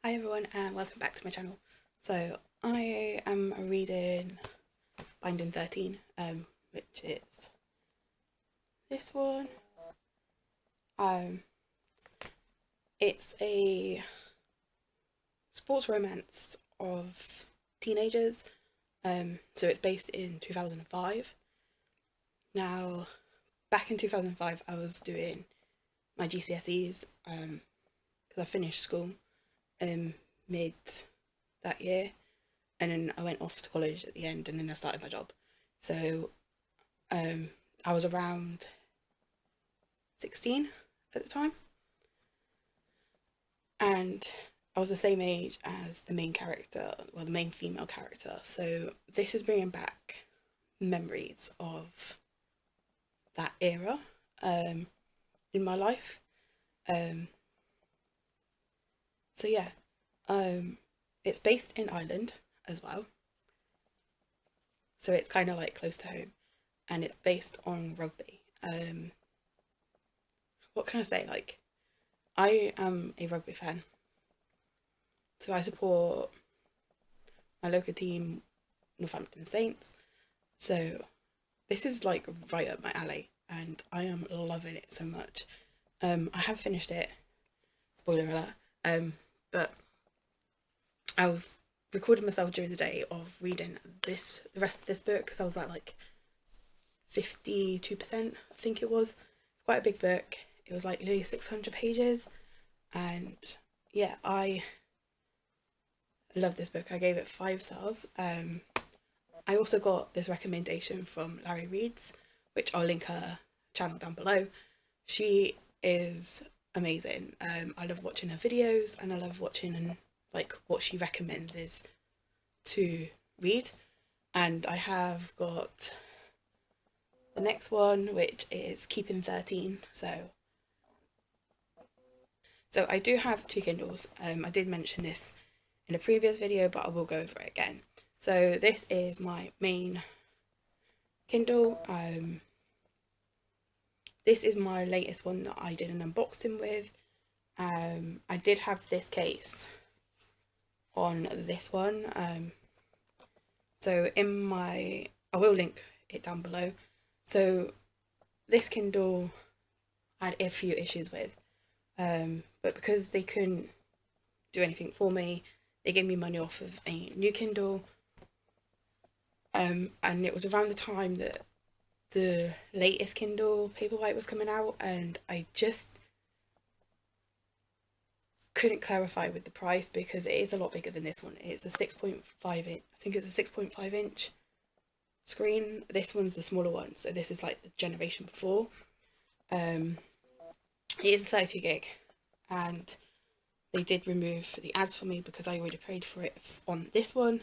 Hi everyone and welcome back to my channel. So I am reading Binding 13, which is this one. It's a sports romance of teenagers. So it's based in 2005. Now, back in 2005 I was doing my GCSEs because I finished school mid that year, and then I went off to college at the end, and then I started my job. So I was around 16 at the time, and I was the same age as the main character, well, the main female character. So this is bringing back memories of that era in my life. So yeah, it's based in Ireland as well, so it's kind of like close to home, and it's based on rugby. What can I say? Like, I am a rugby fan, so I support my local team, Northampton Saints. So this is like right up my alley, and I am loving it so much. I have finished it. Spoiler alert. But I recorded myself during the day of reading the rest of this book, because I was at like 52%, I think it was. It's quite a big book. It was like nearly 600 pages, and yeah, I love this book. I gave it 5 stars. I also got this recommendation from Larry Reads, which I'll link her channel down below. She is amazing. I love watching her videos, and I love watching like what she recommends is to read. And I have got the next one, which is Keeping 13. So I do have 2 Kindles. I did mention this in a previous video, but I will go over it again. So this is my main Kindle. This is my latest one that I did an unboxing with. I did have this case on this one. So I will link it down below. So this Kindle I had a few issues with, but because they couldn't do anything for me, they gave me money off of a new Kindle. And it was around the time that the latest Kindle Paperwhite was coming out, and I just couldn't clarify with the price, because it is a lot bigger than this one. It's a 6.5 inch, I think it's a 6.5 inch screen. This one's the smaller one, so this is like the generation before. It is 32 gig, and they did remove the ads for me because I already paid for it on this one,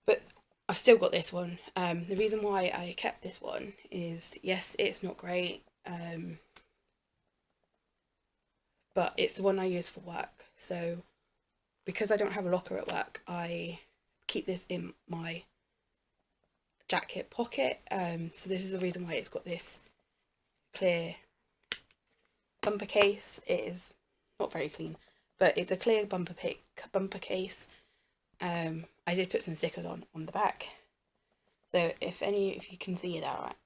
but I've still got this one. The reason why I kept this one is, yes, it's not great, but it's the one I use for work. So because I don't have a locker at work, I keep this in my jacket pocket. So this is the reason why it's got this clear bumper case. It is not very clean, but it's a clear bumper case. I did put some stickers on the back, so if you can see that,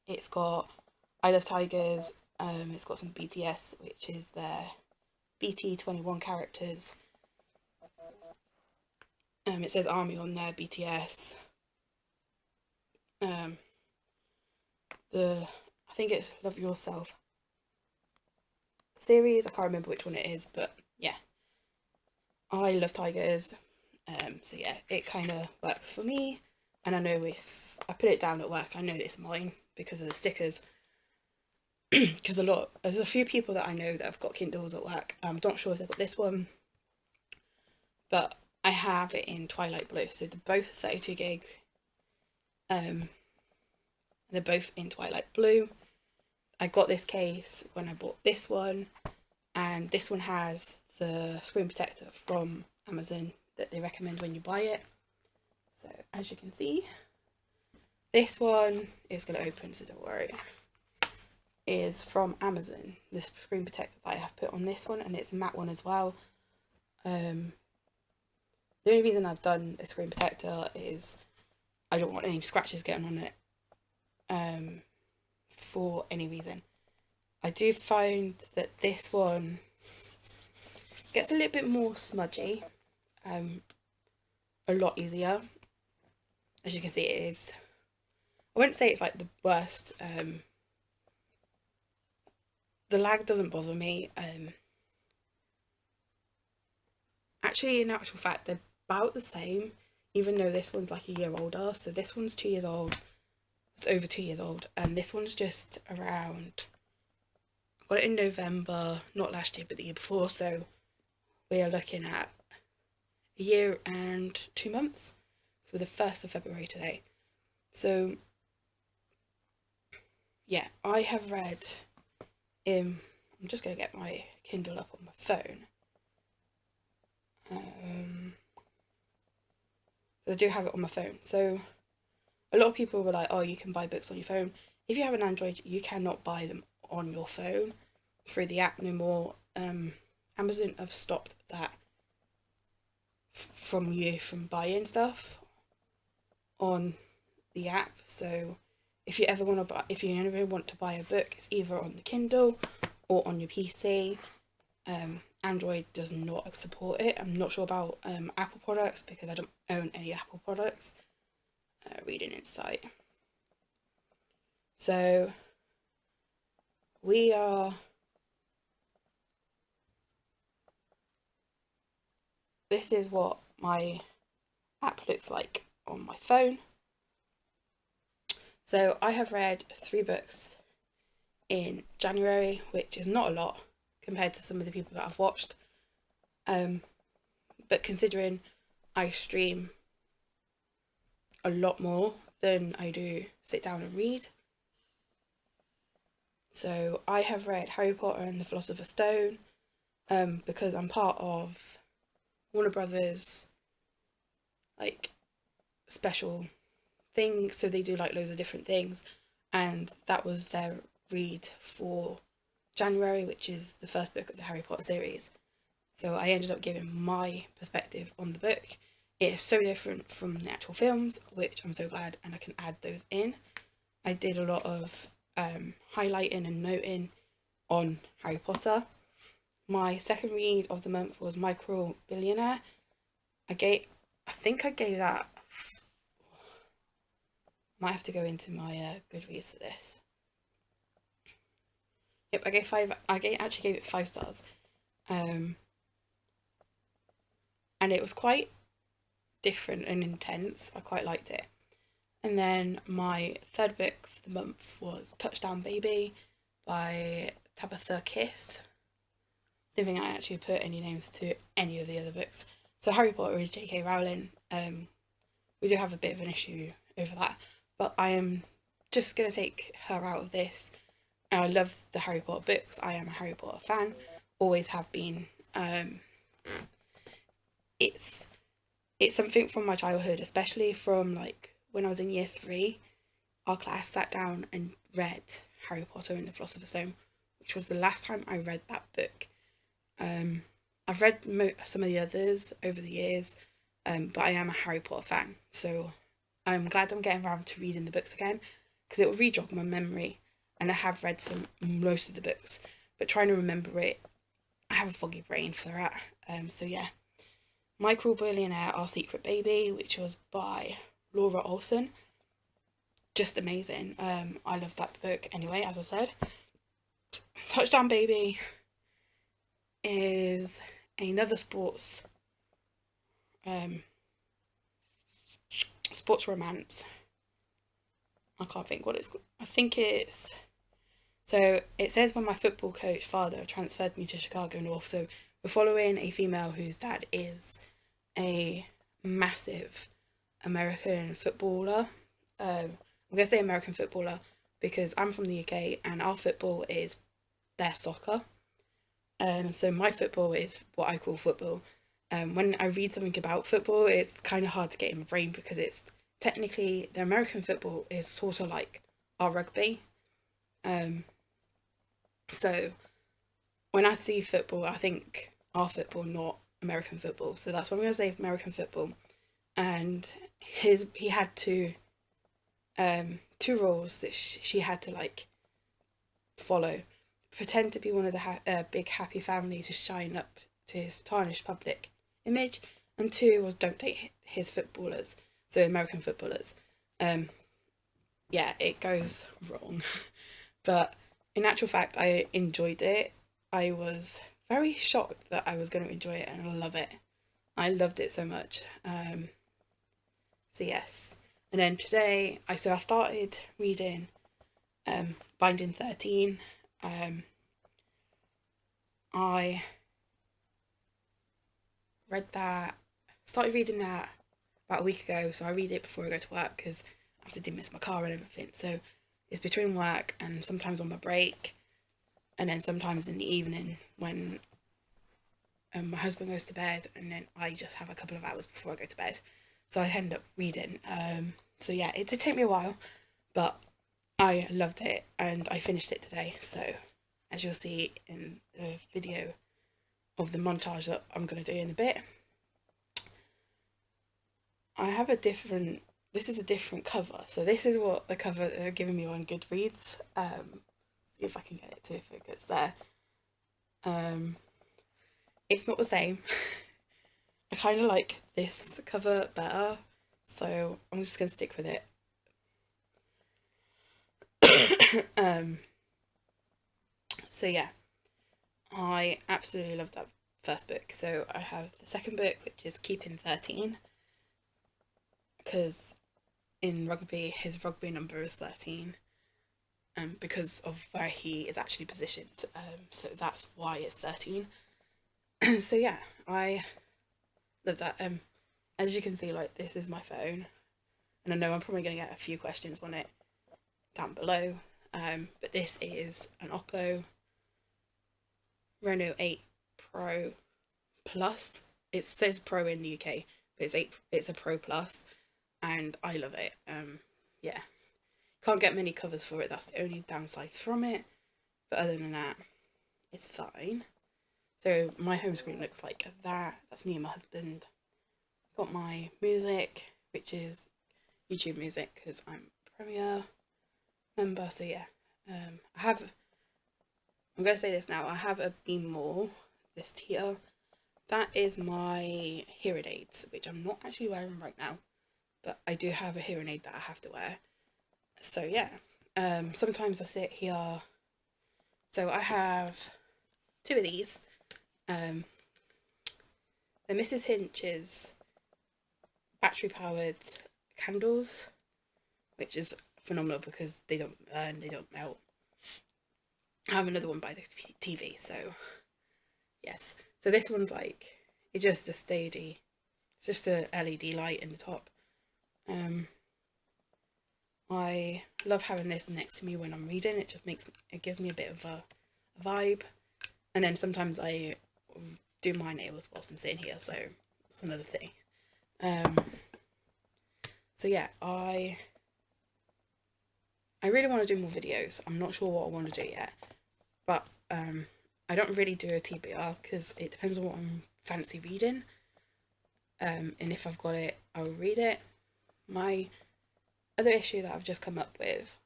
it's got I Love Tigers. It's got some BTS, which is their BT21 characters. It says Army on there, BTS. I think it's Love Yourself series. I can't remember which one it is, but yeah, I love tigers. So yeah, it kind of works for me, and I know if I put it down at work, I know it's mine because of the stickers. Because there's a few people that I know that have got Kindles at work. I'm not sure if they've got this one, but I have it in Twilight Blue. So they're both 32 gig. They're both in Twilight Blue. I got this case when I bought this one, and this one has the screen protector from Amazon that they recommend when you buy it. So as you can see, this one is going to open, so don't worry, is from Amazon. This screen protector that I have put on this one, and it's a matte one as well. The only reason I've done a screen protector is I don't want any scratches getting on it, for any reason. I do find that this one gets a little bit more smudgy, a lot easier. As you can see, it is, I wouldn't say it's like the worst. The lag doesn't bother me. Actually, in actual fact, they're about the same, even though this one's like a year older. So this one's 2 years old. It's over 2 years old, and this one's just around. I got it in November, not last year, but the year before. So we are looking at a year and 2 months. So the 1st of February today. So yeah, I have read. I'm just gonna get my Kindle up on my phone. I do have it on my phone. So a lot of people were like, oh, you can buy books on your phone. If you have an Android, you cannot buy them on your phone through the app no more. Amazon have stopped that from you from buying stuff on the app. So if you ever want to buy a book, it's either on the Kindle or on your PC. Android does not support it. I'm not sure about Apple products because I don't own any Apple products. Reading Insight. So this is what my app looks like on my phone. So I have read 3 books in January, which is not a lot compared to some of the people that I've watched. But considering I stream a lot more than I do sit down and read. So I have read Harry Potter and the Philosopher's Stone, because I'm part of Warner Brothers, like, special thing, so they do like loads of different things, and that was their read for January, which is the first book of the Harry Potter series. So I ended up giving my perspective on the book. It is so different from the actual films, which I'm so glad, and I can add those in. I did a lot of highlighting and noting on Harry Potter. My second read of the month was Micro Billionaire. I think I gave that. Might have to go into my Goodreads for this. Yep, I actually gave it 5 stars, and it was quite different and intense. I quite liked it. And then my third book for the month was Touchdown Baby by Tabitha Kiss. Didn't think I actually put any names to any of the other books. So Harry Potter is J.K. Rowling. We do have a bit of an issue over that, but I am just going to take her out of this. I love the Harry Potter books. I am a Harry Potter fan. Always have been. It's something from my childhood, especially from like when I was in year 3. Our class sat down and read Harry Potter and the Philosopher's Stone, which was the last time I read that book. I've read some of the others over the years, but I am a Harry Potter fan, so I'm glad I'm getting around to reading the books again, because it will re-jog my memory, and I have read most of the books, but trying to remember it, I have a foggy brain for that. So yeah, Micro Billionaire, Our Secret Baby, which was by Laura Olson. Just amazing. I love that book anyway, as I said. Touchdown Baby is another sports romance. I can't think what it's called. I think it's, so it says, when my football coach father transferred me to Chicago North. So we're following a female whose dad is a massive American footballer. I'm going to say American footballer because I'm from the UK and our football is their soccer. So my football is what I call football. When I read something about football, it's kind of hard to get in my brain because it's technically, the American football is sort of like our rugby. So when I see football, I think our football, not American football. So that's what I'm going to say, American football. And he had two rules that she had to like follow: pretend to be one of the big happy family to shine up to his tarnished public image, and two was don't date his footballers, so American footballers. Yeah, it goes wrong. But in actual fact, I enjoyed it. I was very shocked that I was going to enjoy it, and I love it. I loved it so much. So yes. And then today, I started reading Binding 13. I started reading that about a week ago, so I read it before I go to work because I have to dismiss my car and everything. So it's between work and sometimes on my break, and then sometimes in the evening when my husband goes to bed, and then I just have a couple of hours before I go to bed. So I end up reading. So yeah, it did take me a while, but I loved it and I finished it today. So as you'll see in the video of the montage that I'm going to do in a bit, I have this is a different cover. So this is what the cover they're giving me on Goodreads. See if I can get it to focus there. It's not the same. I kind of like this cover better, so I'm just going to stick with it. So yeah, I absolutely love that first book. So I have the second book, which is Keeping 13, because in rugby, his rugby number is 13, because of where he is actually positioned. So that's why it's 13. So yeah, I love that. As you can see, like, this is my phone, and I know I'm probably going to get a few questions on it down below. But this is an Oppo Reno 8 Pro Plus. It says Pro in the UK, but it's a Pro Plus, and I love it. Yeah, can't get many covers for it. That's the only downside from it. But other than that, it's fine. So my home screen looks like that. That's me and my husband. Got my music, which is YouTube music because I'm a Premiere member. So yeah, I'm going to say this now. I have a Beam this here. That is my hearing aids, which I'm not actually wearing right now, but I do have a hearing aid that I have to wear. So yeah, sometimes I sit here. So I have two of these. The Mrs. Hinch's battery powered candles, which is phenomenal because they don't burn, they don't melt. I have another one by the TV, so yes. So this one's like, it's just a steady, it's just a LED light in the top. I love having this next to me when I'm reading. It gives me a bit of a vibe. And then sometimes I do my nails whilst I'm sitting here, so that's another thing. So yeah, I really want to do more videos. I'm not sure what I want to do yet, but I don't really do a TBR because it depends on what I'm fancy reading. And if I've got it, I'll read it. My other issue that I've just come up with,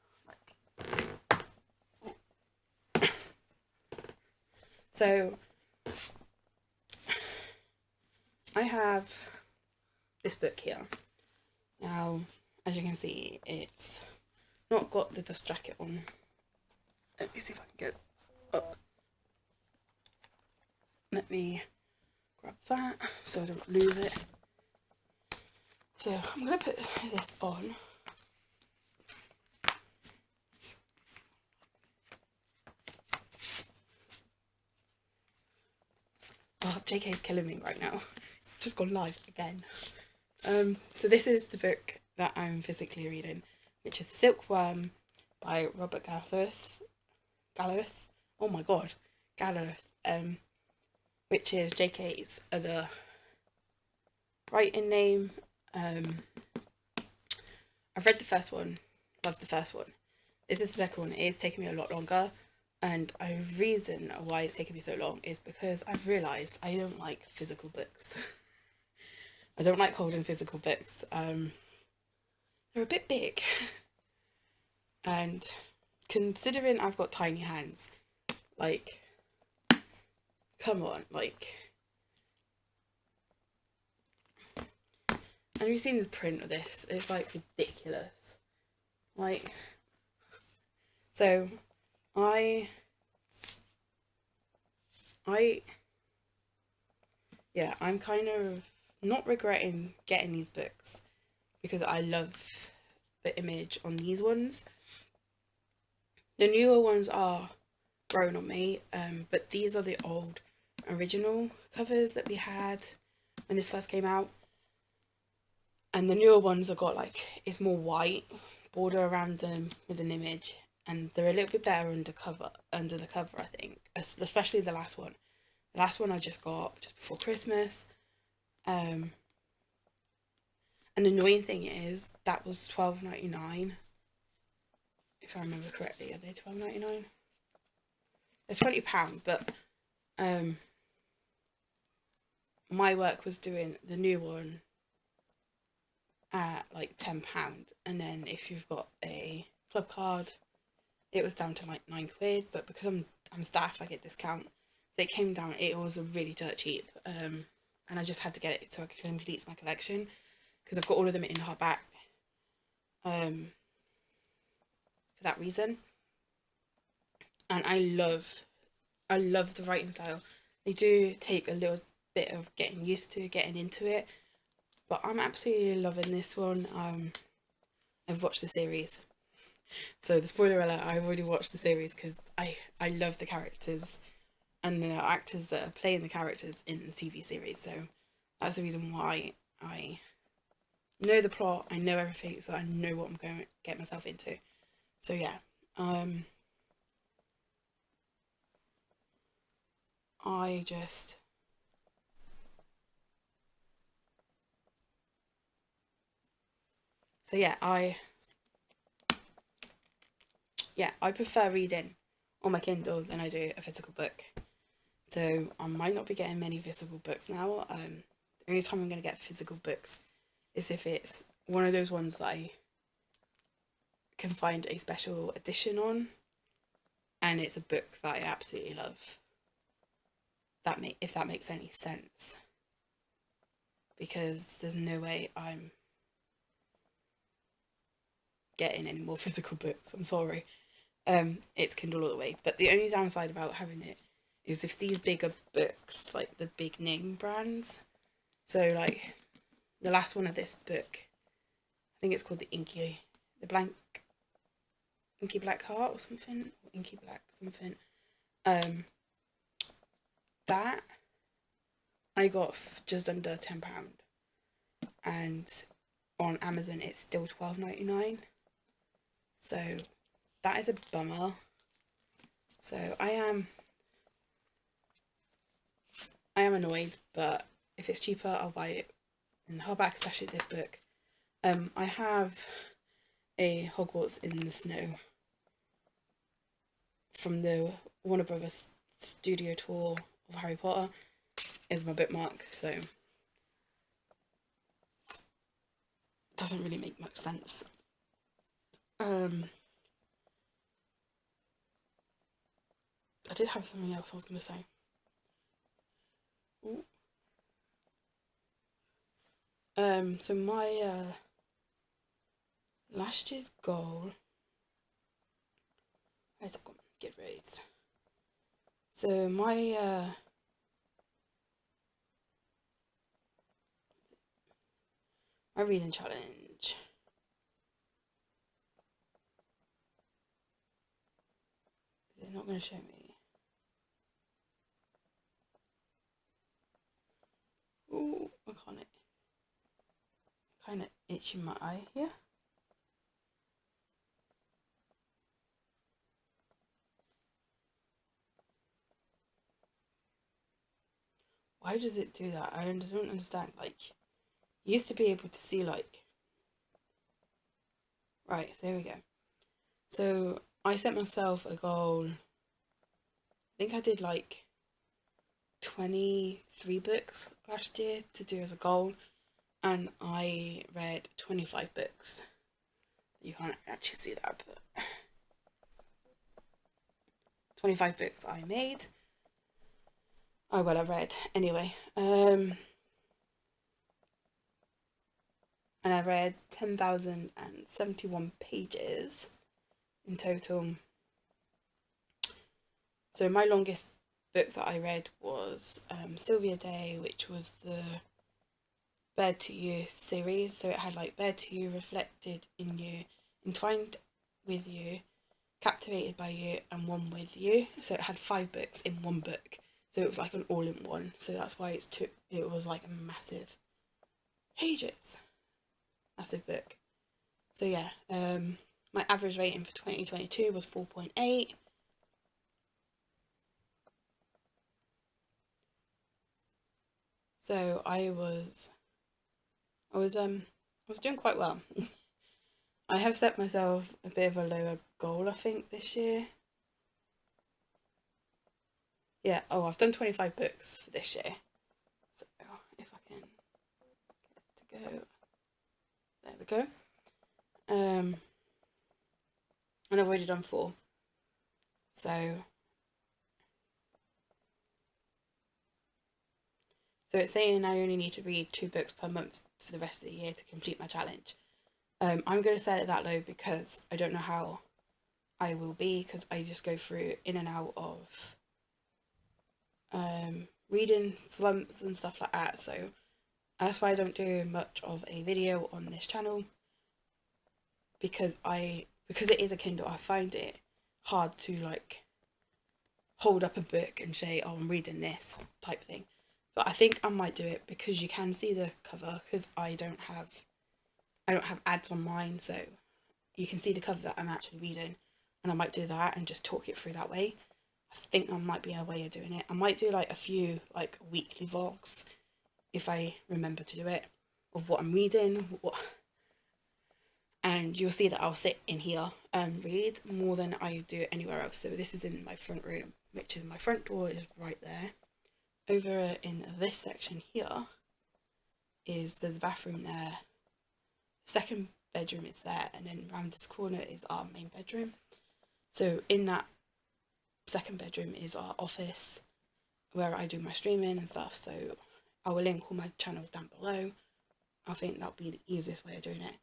so I have this book here. Now, as you can see, it's not got the dust jacket on. Let me see if I can get up. Let me grab that so I don't lose it. So I'm going to put this on. Oh, JK's killing me right now. It's just gone live again. So this is the book that I'm physically reading, which is The Silkworm by Robert Galbraith. Oh my god, Galbraith. Which is JK's other writing name. I've read the first one, loved the first one. This is the second one. It is taking me a lot longer. And a reason why it's taken me so long is because I've realised I don't like physical books. I don't like holding physical books. They're a bit big. And considering I've got tiny hands, like, come on, like. And you've seen the print of this, it's like ridiculous. Like, so I yeah, I'm kind of not regretting getting these books because I love the image on these ones. The newer ones are grown on me, but these are the old original covers that we had when this first came out. And the newer ones have got like, it's more white border around them with an image, and they're a little bit better under the cover, I think, especially the last one. The last one I just got just before Christmas. And the annoying thing is that was £12.99, if I remember correctly. Are they £12.99? They're £20, but my work was doing the new one at like £10, and then if you've got a club card, it was down to like £9. But because I'm staff, I get discount, so it came down. It was really dirt cheap, and I just had to get it so I could complete my collection because I've got all of them in hardback. For that reason, and I love the writing style. They do take a little bit of getting used to, getting into it, but I'm absolutely loving this one. I've watched the series, so the spoiler alert, I've already watched the series because I love the characters and the actors that are playing the characters in the TV series, so that's the reason why I know the plot, I know everything, so I know what I'm going to get myself into. So yeah, I just so yeah, I prefer reading on my Kindle than I do a physical book. So I might not be getting many physical books now. The only time I'm going to get physical books is if it's one of those ones that I can find a special edition on, and it's a book that I absolutely love. If that makes any sense, because there's no way I'm getting any more physical books. I'm sorry. It's Kindle all the way. But the only downside about having it is if these bigger books, like the big name brands, so like the last one of this book, I think it's called the Inky Black Heart or something, or Inky Black something. That I got just under £10, and on Amazon it's still £12.99. So that is a bummer. So I am annoyed, but if it's cheaper, I'll buy it in the hardback, especially this book. I have a Hogwarts in the Snow from the Warner Brothers studio tour of Harry Potter. Is my bookmark, so it doesn't really make much sense. I did have something else I was going to say. Ooh. So my last year's goal. Where's it gone? Get ready. So my reading challenge. Is it not going to show me? Ooh, I can't. Kind of itching my eye here. Why does it do that? I don't understand. Like, you used to be able to see, like... Right, so here we go. So, I set myself a goal think I did like 23 books last year to do as a goal, and I read 25 books. You can't actually see that, but 25 books I made. Oh well, I read anyway. And I read 10,071 pages in total. So my longest book that I read was Sylvia Day, which was the Bared to You series. So it had like Bared to You, Reflected in You, Entwined with You, Captivated by You, and One with You. So it had 5 books in one book. So it was like an all-in-one. So that's why it was like a massive pages. Massive book. So yeah, my average rating for 2022 was 4.8. So I was doing quite well. I have set myself a bit of a lower goal, I think, this year. Yeah, oh, I've done 25 books for this year. So if I can get it to go. There we go. And I've already done 4. So it's saying I only need to read 2 books per month for the rest of the year to complete my challenge. I'm going to set it that low because I don't know how I will be, because I just go through in and out of reading slumps and stuff like that. So that's why I don't do much of a video on this channel, because it is a Kindle. I find it hard to like hold up a book and say, oh, I'm reading this type thing. But I think I might do it because you can see the cover, because I don't have ads on mine, so you can see the cover that I'm actually reading, and I might do that and just talk it through that way. I think that might be a way of doing it. I might do like a few like weekly vlogs if I remember to do it, of what I'm reading, and you'll see that I'll sit in here and read more than I do anywhere else. So this is in my front room, which is my front door is right there. Over in this section here there's a bathroom there. Second bedroom is there, and then around this corner is our main bedroom. So in that second bedroom is our office where I do my streaming and stuff. So I will link all my channels down below. I think that'll be the easiest way of doing it.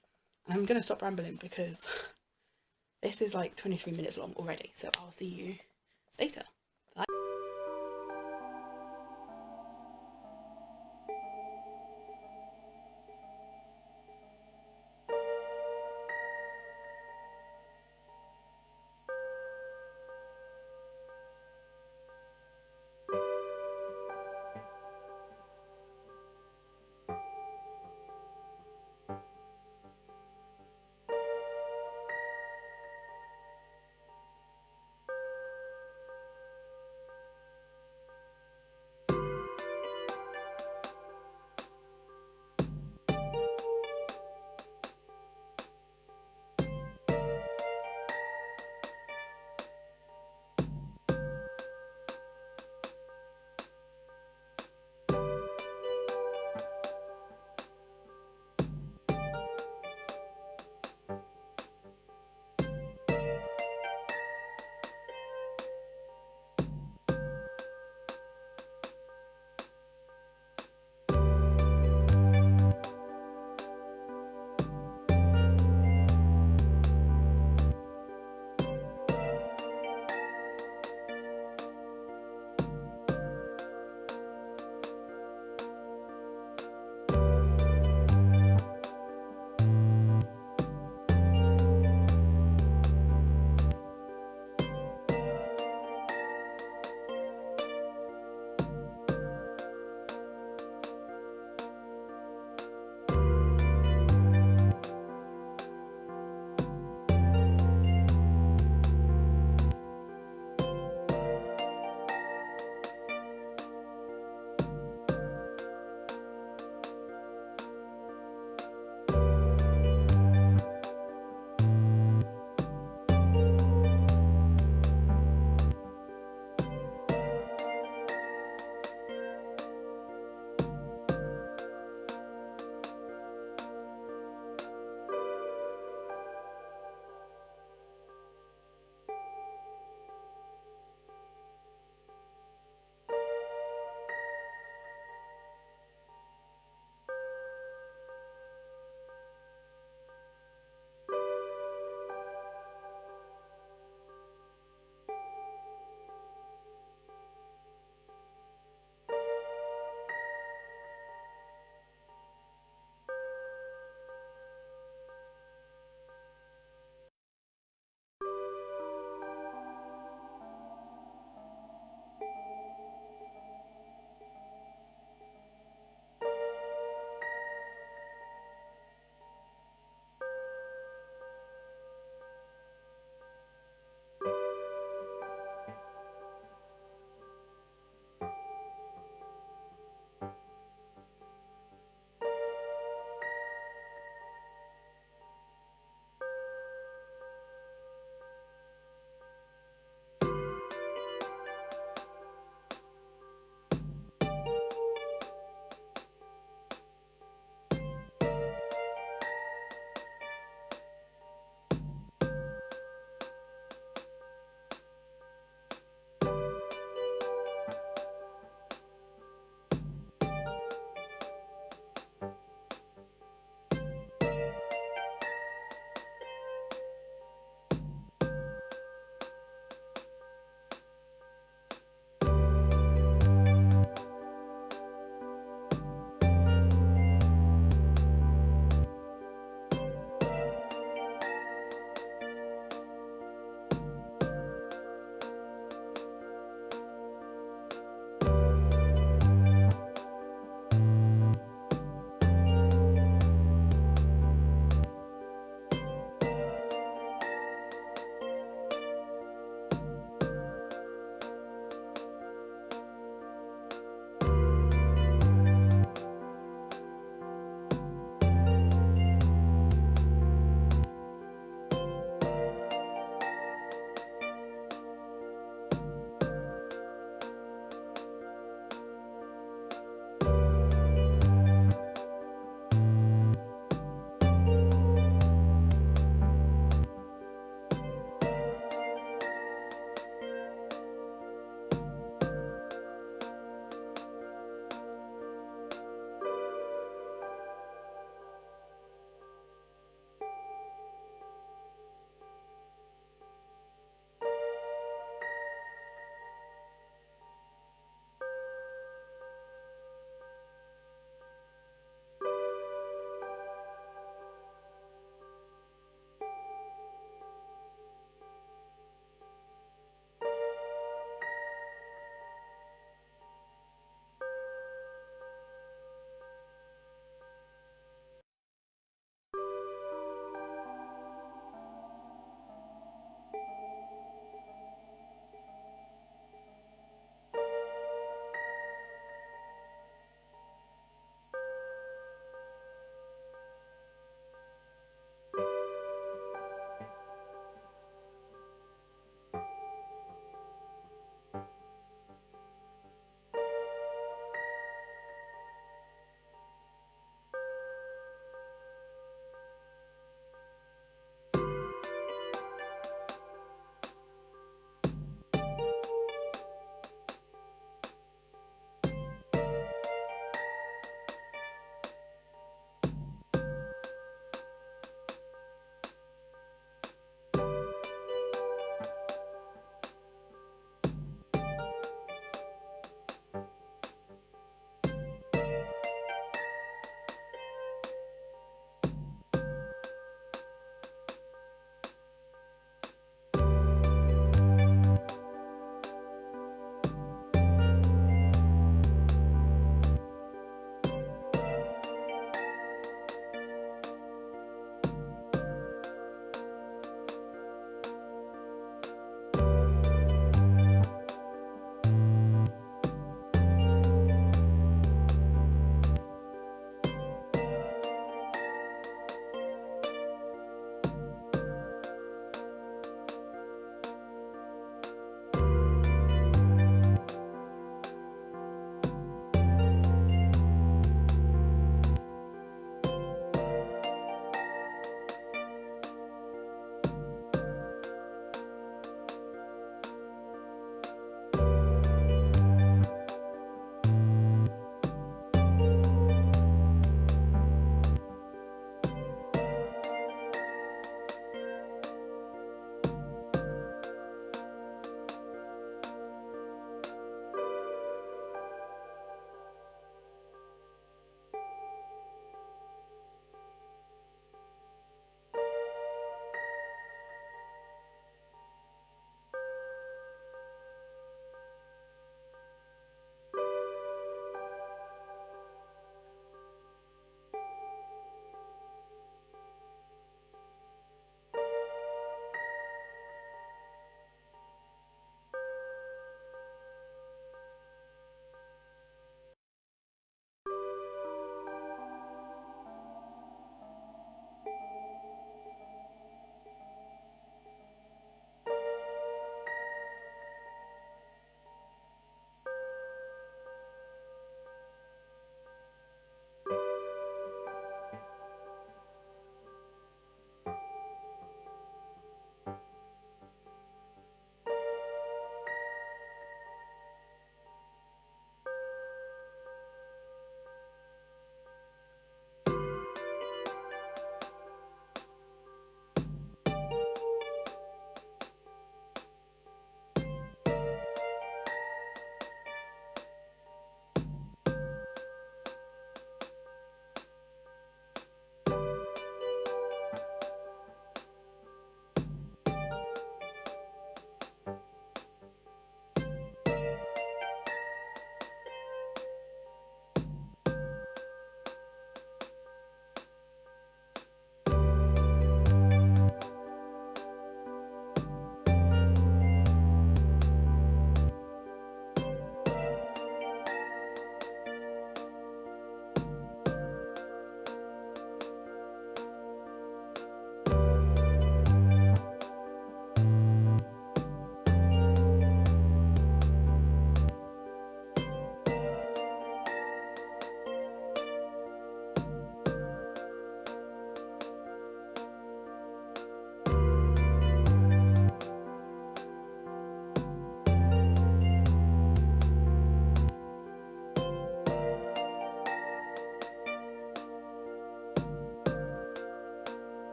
And I'm going to stop rambling because this is like 23 minutes long already. So I'll see you later.